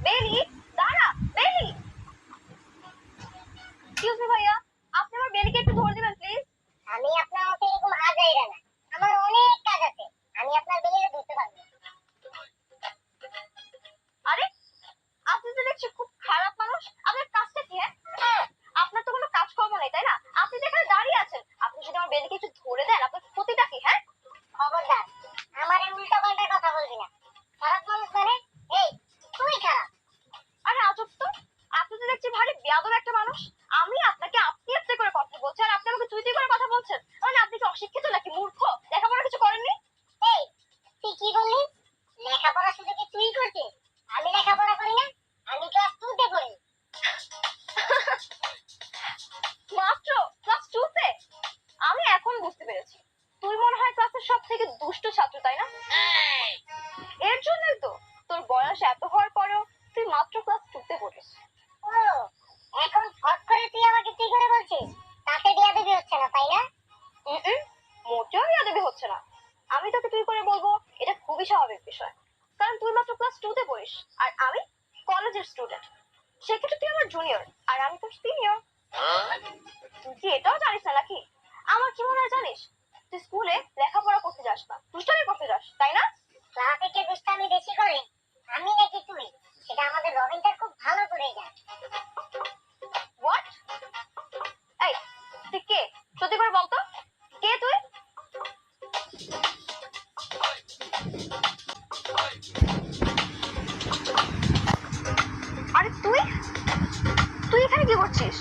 বেলি, দাঁড়া। বেলি, এক্সকিউজ মি ভাইয়া, আপনি আমার বেলিকে একটু ধরে দিবেন প্লিজ। আমি আপনার মতো এরকম আজাইরা না, আমার অনেক কাজ আছে, আমি আপনার বেলিকে ধরতে পারবো না। আরে, আপনি তো দেখছি খুব খারাপ মানুষ। আপনার কাজটা কি? হ্যাঁ, আপনার তো কোনো কাজকর্ম নেই তাই না? আপনি তো এখানে দাঁড়িয়ে আছেন। আপনি যদি আমার বেলিকে একটু ধরে দেন, আপনার ক্ষতিটা কি? হ্যাঁ, খবরদার, আমার এই উল্টা পাল্টা কথা বলবি না। খারাপ মানুষ মানে? এই, তুই খারাপ। আরে আজব তো, আপনি তো দেখছি ভারী বেয়াদব একটা মানুষ। আমি আপনাকে আপনি আপনি করে কথা বলছি আর আপনি আমাকে তুই তুই করে কথা বলছেন। মানে আপনি কি অশিক্ষিত নাকি মূর্খ? লেখাপড়া কিছু করেননি? এই, তুই কি বললি? লেখাপড়া শুধু কি তুই করছিস? আমি লেখাপড়া করি না, আমি ক্লাস 2 তে পড়ি। মাত্র ক্লাস 2 তে? আমি এখন বুঝতে পেরেছি তুই মনে হয় ক্লাসের সব থেকে দুষ্ট ছাত্র তাই না? এর জন্যই তো তোর বয়স এত হওয়ার পরেও তুই মাত্র ক্লাস 2 তে পড়িস। ও, এখন ফট করে তুই আমাকে তুই করে বলছিস, তাতে বেয়াদবি হচ্ছে না তাই না? মোটেও বেয়াদবি হচ্ছে না। আমি তোকে তুই করে বলবো, এটা খুবই স্বাভাবিক বিষয়। কারণ তুই মাত্র ক্লাস 2 তে পড়িস আর আমি কলেজের স্টুডেন্ট। সেক্ষেত্রে তুই আমার জুনিয়র আর আমি তোর সিনিয়র। তুই কি এটাও জানিস না নাকি? আমার কি মনে হয় জানিস? তুই স্কুলে লেখাপড়া করতে যাস না, দুষ্টামি করতে যাস তাই না? ক্লাসে কে দুষ্টামি বেশি করে, আমি নাকি তুই? সেটা আমাদের রবিনটা খুব ভালো করে জানে। হোয়াট? এই, তুই কে? সত্যি করে বলতো, কে তুই? আরে তুই তুই এখানে কি করছিস?